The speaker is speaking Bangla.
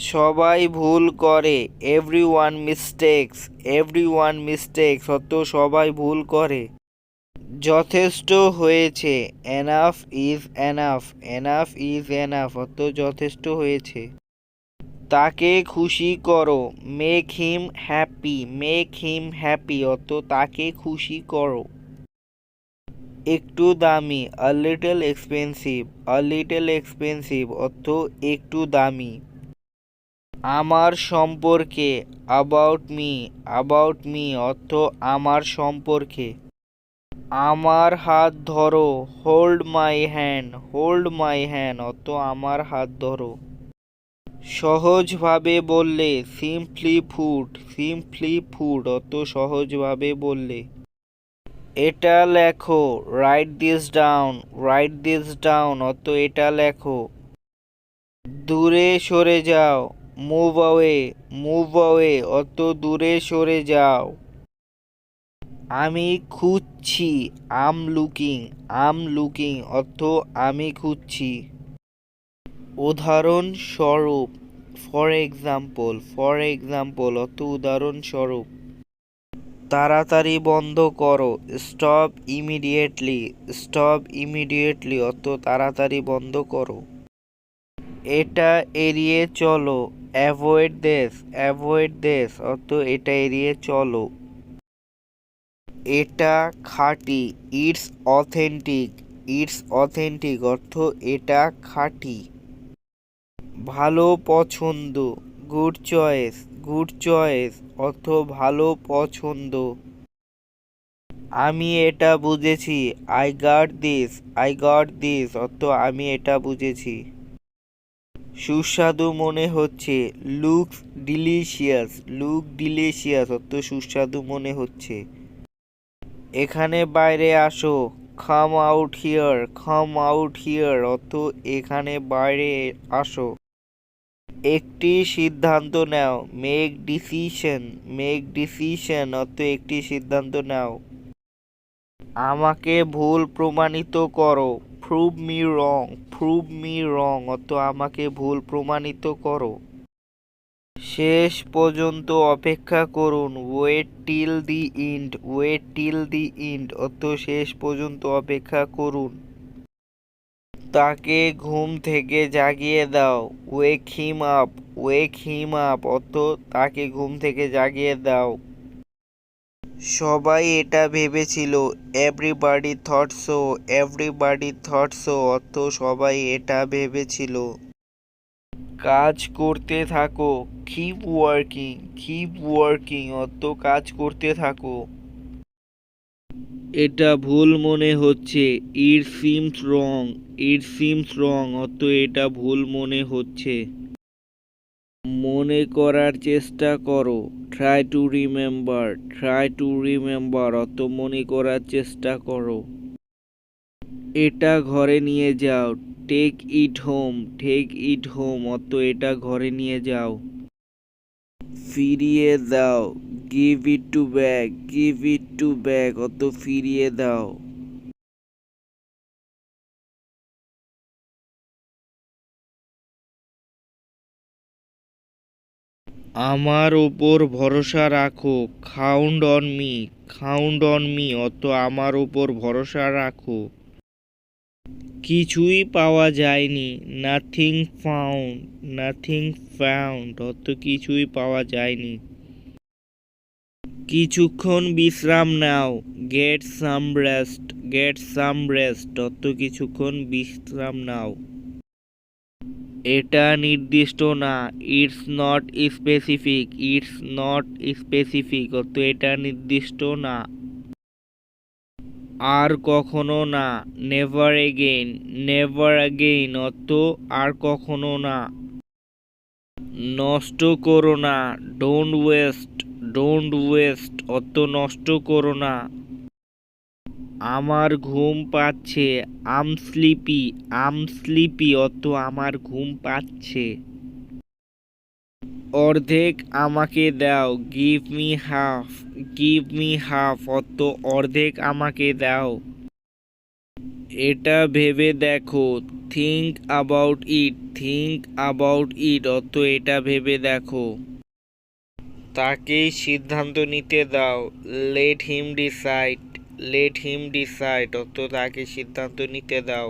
সবাই ভুল করে, এভরিওয়ান মিস্টেক্স, এভরিওয়ান মিস্টেক্স অর্থ সবাই ভুল করে। যথেষ্ট হয়েছে, enough is enough, enough is enough অর্থ যথেষ্ট হয়েছে। তাকে খুশি করো, make him happy, make him happy অর্থ তাকে খুশি করো। একটু দামি, a little expensive, a little expensive অর্থ একটু দামি। আমার সম্পর্কে, অ্যাবাউট মি, অ্যাবাউট মি অর্থ আমার সম্পর্কে। আমার হাত ধরো, hold my hand, hold my hand অর্থ আমার হাত ধরো। সহজভাবে বললে, সিম্পলি ফুড, সিম্পলি ফুড অর্থ সহজভাবে বললে। এটা লেখো, right this down, right this down অর্থ এটা লেখো। দূরে সরে যাও, মুভ অ্যাওয়ে, মুভ অ্যাওয়ে অর্থ দূরে সরে যাও। আমি খুঁজছি, আম লুকিং, আম লুকিং অর্থ আমি খুঁজছি। উদাহরণস্বরূপ, ফর এক্সাম্পল, ফর এক্সাম্পল অর্থ উদাহরণস্বরূপ। তাড়াতাড়ি বন্ধ করো, স্টপ ইমিডিয়েটলি, স্টপ ইমিডিয়েটলি অর্থ তাড়াতাড়ি বন্ধ করো। এটা এড়িয়ে চলো, অ্যাভয়েড দিস, অ্যাভয়েড দিস অর্থ এটা এড়িয়ে চলো। এটা খাঁটি, ইটস অথেন্টিক, ইটস অথেন্টিক অর্থ এটা খাঁটি। ভালো পছন্দ, গুড চয়েস, গুড চয়েস অর্থ ভালো পছন্দ। আমি এটা বুঝেছি, I got this, I got this অর্থ আমি এটা বুঝেছি। সুস্বাদু মনে হচ্ছে, লুকস ডিলিশিয়াস, লুক ডিলিশিয়াস অর্থ সুস্বাদু মনে হচ্ছে। এখানে বাইরে আসো, come out here, come out here অর্থ এখানে বাইরে আসো। একটি সিদ্ধান্ত নাও, মেক ডিসিশন, মেক ডিসিশন অর্থ একটি সিদ্ধান্ত নাও। আমাকে ভুল প্রমাণিত করো, prove me wrong, prove me wrong অর্থ আমাকে ভুল প্রমাণিত করো। শেষ পর্যন্ত অপেক্ষা করুন, wait till the end, wait till the end অর্থ শেষ পর্যন্ত অপেক্ষা করুন। তাকে ঘুম থেকে জাগিয়ে দাও, ওয়েক হিম আপ, ওয়েক হিম আপ অর্থ তাকে ঘুম থেকে জাগিয়ে দাও। সবাই এটা ভেবেছিল, everybody thought so, everybody thought so অর্থ সবাই এটা ভেবেছিল। কাজ করতে থাকো, কিপ ওয়ার্কিং, কিপ ওয়ার্কিং অর্থ কাজ করতে থাকো। এটা ভুল মনে হচ্ছে, it seems wrong, it seems রং অর্থ এটা ভুল মনে হচ্ছে। মনে করার চেষ্টা করো, try to remember, try to remember অর্থ মনে করার চেষ্টা করো। এটা ঘরে নিয়ে যাও, take it home, take it home অর্থ এটা ঘরে নিয়ে যাও। ফিরিয়ে দাও, give it to back, give it to back অর্থ ফিরিয়ে দাও। আমার ওপর ভরসা রাখো, count on me, count on me অর্থ আমার ওপর ভরসা রাখো। কিছুই পাওয়া যায়নি, নাথিং ফাউন্ড, নাথিং ফাউন্ড অর্থ কিছুই পাওয়া যায়নি। কিছুক্ষণ বিশ্রাম নাও, get some rest, get some rest অর্থ কিছুক্ষণ বিশ্রাম নাও। এটা নির্দিষ্ট না, it's not specific, it's not specific অর্থ এটা নির্দিষ্ট না। আর কখনো না, নেভার এগেইন, নেভার এগেইন অর্থ আর কখনো না। নষ্ট করো না, ডোন্ট ওয়েস্ট, ডোন্ট ওয়েস্ট অর্থ নষ্ট করো না। আমার ঘুম পাচ্ছে, আম স্লিপি, আম স্লিপি অর্থ আমার ঘুম পাচ্ছে। অর্ধেক আমাকে দাও, give me half, give me half অর্থ অর্ধেক আমাকে দাও। এটা ভেবে দেখো, think about it, think about it অর্থ এটা ভেবে দেখো। তাকেই সিদ্ধান্ত নিতে দাও, let him decide, let him decide অর্থ তাকে সিদ্ধান্ত নিতে দাও।